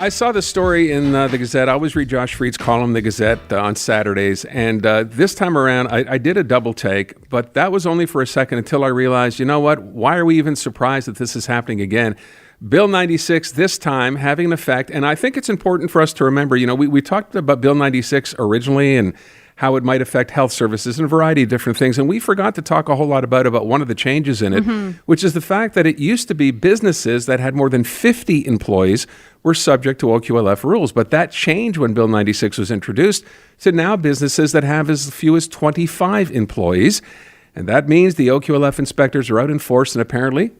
I saw the story in the Gazette. I always read Josh Fried's column, the Gazette, on Saturdays. And this time around, I did a double take, but that was only for a second until I realized, you know what? Why are we even surprised that this is happening again? Bill 96 this time having an effect. And I think it's important for us to remember, we talked about Bill 96 originally and how it might affect health services and a variety of different things. And we forgot to talk a whole lot about one of the changes in it, which is the fact that it used to be businesses that had more than 50 employees were subject to OQLF rules. But that changed when Bill 96 was introduced to now businesses that have as few as 25 employees. And that means the OQLF inspectors are out in force, and apparently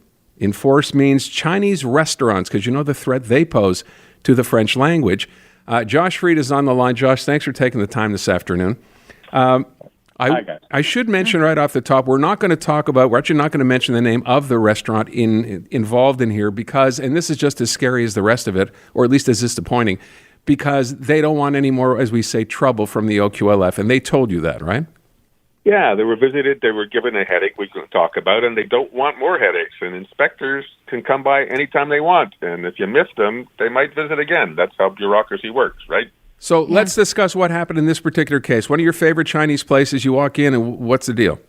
enforce means Chinese restaurants, because you know the threat they pose to the French language. Josh Fried is on the line. Josh, thanks for taking the time this afternoon. I should mention right off the top, we're actually not going to mention the name of the restaurant involved in here because, and this is just as scary as the rest of it, or at least as disappointing, because they don't want any more, as we say, trouble from the OQLF, and they told you that, right? Yeah, they were visited, they were given a headache we can talk about, and they don't want more headaches. And inspectors can come by anytime they want, and if you miss them, they might visit again. That's how bureaucracy works, right? So let's discuss what happened in this particular case. One of your favorite Chinese places, you walk in, and what's the deal?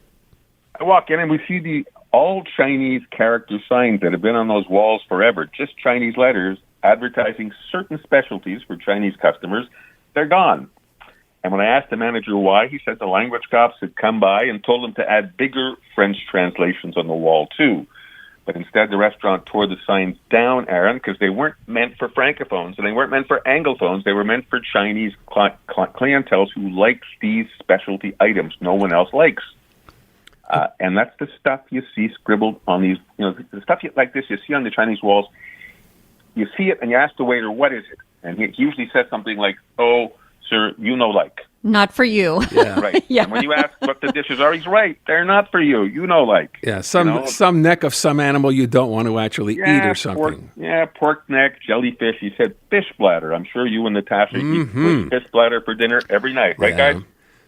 I walk in, and we see the all-Chinese character signs that have been on those walls forever, just Chinese letters advertising certain specialties for Chinese customers. They're gone. And when I asked the manager why, he said the language cops had come by and told him to add bigger French translations on the wall, too. But instead, the restaurant tore the signs down, Aaron, because they weren't meant for Francophones and they weren't meant for Anglophones. They were meant for Chinese clientele who likes these specialty items no one else likes. And that's the stuff you see scribbled on these, the stuff like this you see on the Chinese walls. You see it and you ask the waiter, what is it? And he usually says something like, oh, sir, like. Not for you. Yeah. Right. Yeah. And when you ask what the dishes are, he's right. They're not for you. Like. Yeah, some neck of some animal you don't want to actually eat or something. Pork neck, jellyfish. He said fish bladder. I'm sure you and Natasha eat fish bladder for dinner every night. Right, guys?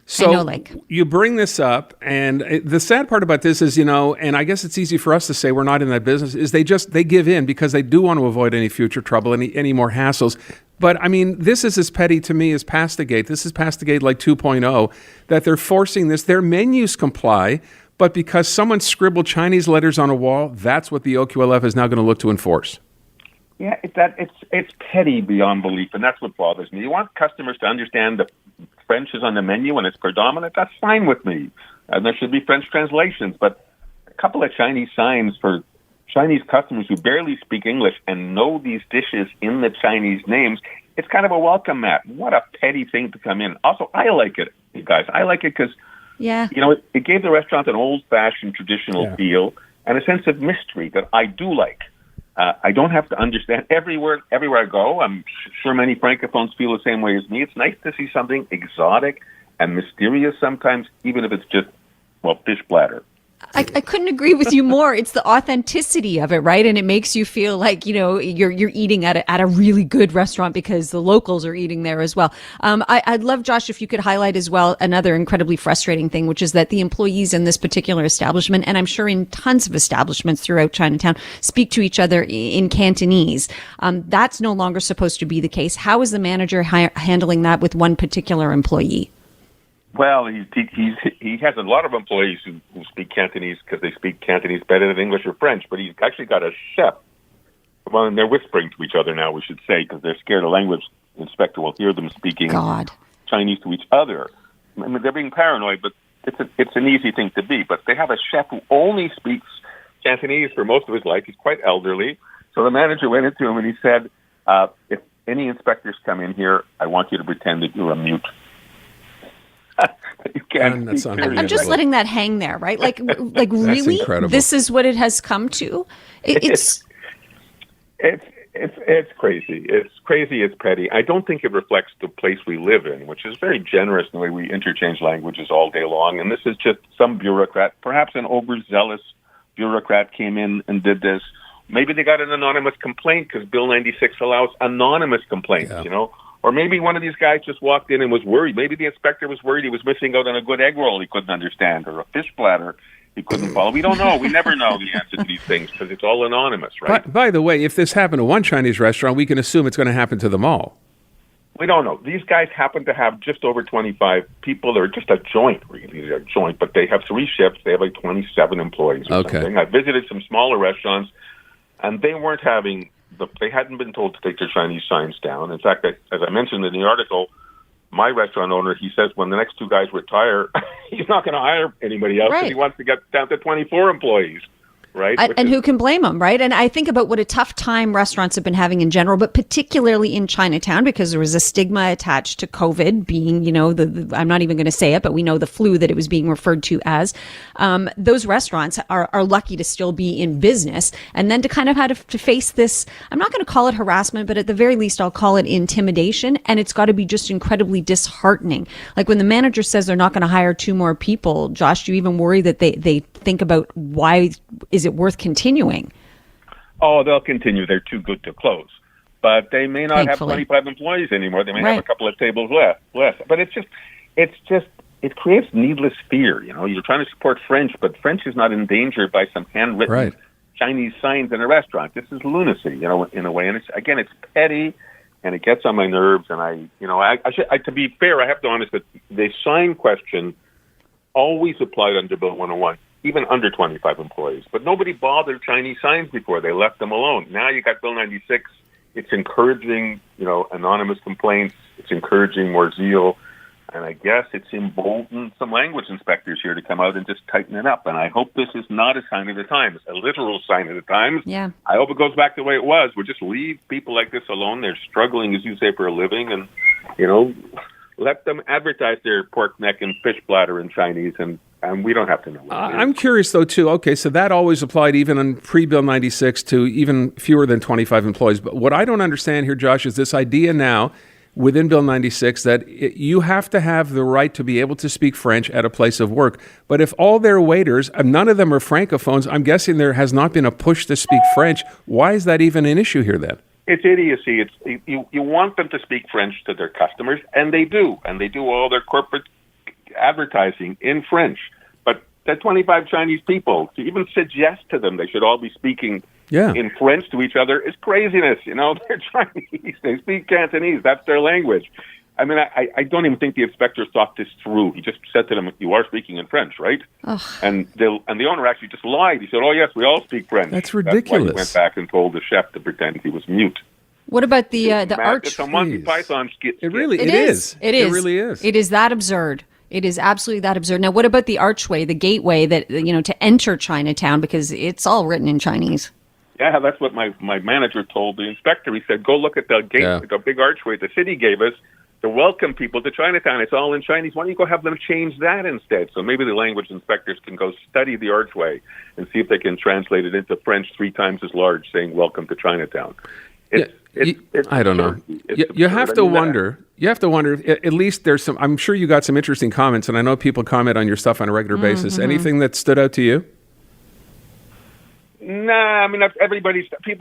So you bring this up, and the sad part about this is, and I guess it's easy for us to say we're not in that business, is they give in because they do want to avoid any future trouble, any more hassles. But, I mean, this is as petty to me as Pastagate. This is Pastagate like 2.0, that they're forcing this. Their menus comply, but because someone scribbled Chinese letters on a wall, that's what the OQLF is now going to look to enforce. Yeah, it's petty beyond belief, and that's what bothers me. You want customers to understand that French is on the menu and it's predominant, that's fine with me. And there should be French translations, but a couple of Chinese signs for Chinese customers who barely speak English and know these dishes in the Chinese names, it's kind of a welcome mat. What a petty thing to come in. Also, I like it, you guys. I like it because, it gave the restaurant an old-fashioned traditional feel and a sense of mystery that I do like. I don't have to understand everywhere I go. I'm sure many Francophones feel the same way as me. It's nice to see something exotic and mysterious sometimes, even if it's just, fish bladder. I couldn't agree with you more. It's the authenticity of it, right? And it makes you feel like, you're eating at a really good restaurant because the locals are eating there as well. I'd love, Josh, if you could highlight as well another incredibly frustrating thing, which is that the employees in this particular establishment, and I'm sure in tons of establishments throughout Chinatown, speak to each other in Cantonese. That's no longer supposed to be the case. How is the manager handling that with one particular employee? Well, he has a lot of employees who speak Cantonese because they speak Cantonese better than English or French, but he's actually got a chef. Well, and they're whispering to each other now, we should say, because they're scared a language inspector will hear them speaking Chinese to each other. I mean, they're being paranoid, but it's an easy thing to be. But they have a chef who only speaks Cantonese for most of his life. He's quite elderly. So the manager went into him and he said, if any inspectors come in here, I want you to pretend that you're a mute. I'm just letting that hang there, right? Like really? Incredible. This is what it has come to? It's crazy. It's crazy. It's petty. I don't think it reflects the place we live in, which is very generous in the way we interchange languages all day long. And this is just some bureaucrat, perhaps an overzealous bureaucrat came in and did this. Maybe they got an anonymous complaint because Bill 96 allows anonymous complaints, Or maybe one of these guys just walked in and was worried. Maybe the inspector was worried he was missing out on a good egg roll he couldn't understand or a fish bladder. he couldn't follow. We don't know. We never know the answer to these things because it's all anonymous, right? By the way, if this happened to one Chinese restaurant, we can assume it's going to happen to them all. We don't know. These guys happen to have just over 25 people. They're just a joint, really. They're a joint, but they have 3 shifts. They have like 27 employees or something. I visited some smaller restaurants, and they weren't having they hadn't been told to take their Chinese signs down. In fact, as I mentioned in the article, my restaurant owner, he says when the next 2 guys retire, he's not going to hire anybody else because he wants to get down to 24 employees. Right. And who can blame them, right? And I think about what a tough time restaurants have been having in general, but particularly in Chinatown, because there was a stigma attached to COVID being, I'm not even going to say it, but we know the flu that it was being referred to as. Those restaurants are lucky to still be in business. And then to kind of have to face this, I'm not going to call it harassment, but at the very least, I'll call it intimidation. And it's got to be just incredibly disheartening. Like when the manager says they're not going to hire 2 more people, Josh, do you even worry that they think about why is it worth continuing? Oh, they'll continue. They're too good to close. But they may not have 25 employees anymore. They may have a couple of tables less. But it creates needless fear. You're trying to support French, but French is not endangered by some handwritten Chinese signs in a restaurant. This is lunacy, in a way. And it's petty, and it gets on my nerves. And to be fair, I have to be honest that the sign question always applied under Bill 101. Even under 25 employees. But nobody bothered Chinese signs before. They left them alone. Now you got Bill 96. It's encouraging, anonymous complaints. It's encouraging more zeal. And I guess it's emboldened some language inspectors here to come out and just tighten it up. And I hope this is not a sign of the times, a literal sign of the times. Yeah. I hope it goes back the way it was. We'll just leave people like this alone. They're struggling, as you say, for a living. And, let them advertise their pork neck and fish bladder in Chinese, and we don't have to know. I'm curious, though, too. Okay, so that always applied even on pre-Bill 96 to even fewer than 25 employees. But what I don't understand here, Josh, is this idea now within Bill 96 that you have to have the right to be able to speak French at a place of work. But if all their waiters, none of them are francophones, I'm guessing there has not been a push to speak French. Why is that even an issue here then? It's idiocy. You want them to speak French to their customers, and they do. And they do all their corporate advertising in French. But the 25 Chinese people, to even suggest to them they should all be speaking in French to each other is craziness. They're Chinese. They speak Cantonese. That's their language. I mean, I don't even think the inspector thought this through. He just said to them, "You are speaking in French, right?" And the owner actually just lied. He said, "Oh, yes, we all speak French." That's ridiculous. That's why he went back and told the chef to pretend he was mute. What about the arch? It's a Monty Python skit. It is. It really is. It is that absurd. It is absolutely that absurd. Now, what about the archway, the gateway that to enter Chinatown, because it's all written in Chinese? Yeah, that's what my manager told the inspector. He said, "Go look at the gate, the big archway the city gave us to welcome people to Chinatown. It's all in Chinese. Why don't you go have them change that instead?" So maybe the language inspectors can go study the archway and see if they can translate it into French 3 times as large, saying "Welcome to Chinatown." I don't know. You have to wonder. You have to wonder. At least there's some. I'm sure you got some interesting comments, and I know people comment on your stuff on a regular basis. Anything that stood out to you? Nah, I mean,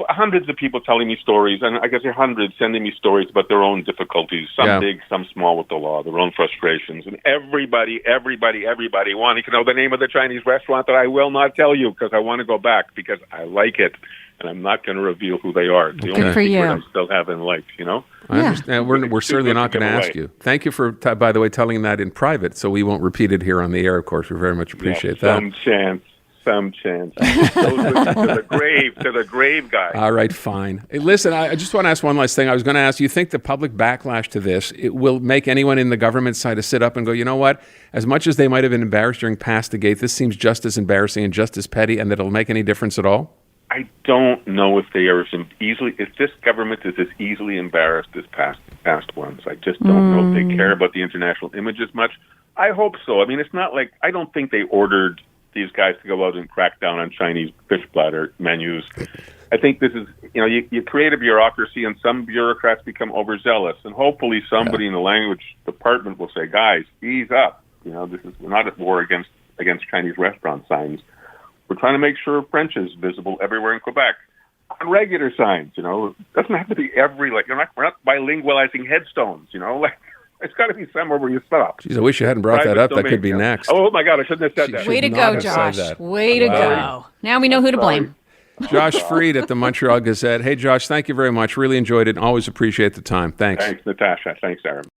hundreds of people telling me stories, and I guess hundreds sending me stories about their own difficulties, some big, some small with the law, their own frustrations. And everybody wanting to know the name of the Chinese restaurant that I will not tell you because I want to go back because I like it, and I'm not going to reveal who they are. It's the only secret I still have in life, I understand. We're certainly not going to ask you. Thank you for, by the way, telling that in private, so we won't repeat it here on the air, of course. We very much appreciate that. Some chance. to the grave, guy. All right, fine. Hey, listen, I just want to ask one last thing. I was going to ask, you think the public backlash to this, it will make anyone in the government side to sit up and go, you know what? As much as they might have been embarrassed during Pass the Gate, this seems just as embarrassing and just as petty, and that it'll make any difference at all? I don't know if they are if this government is as easily embarrassed as past ones. I just don't know if they care about the international image as much. I hope so. I mean, it's not like, I don't think they ordered these guys to go out and crack down on Chinese fish bladder menus. I think this is, you create a bureaucracy and some bureaucrats become overzealous, and hopefully somebody in the language department will say, guys, ease up. We're not at war against Chinese restaurant signs. We're trying to make sure French is visible everywhere in Quebec. On regular signs, it doesn't have to be we're not bilingualizing headstones, It's got to be somewhere where you stop. Geez, I wish you hadn't brought that Private up. That domain, could be yeah. next. Oh my God, I shouldn't have said that. Should Way to not go, have said Josh. that. Way to go. Now we know who to blame. Josh Freed at the Montreal Gazette. Hey, Josh, thank you very much. Really enjoyed it. Always appreciate the time. Thanks. Thanks, Natasha. Thanks, Aaron.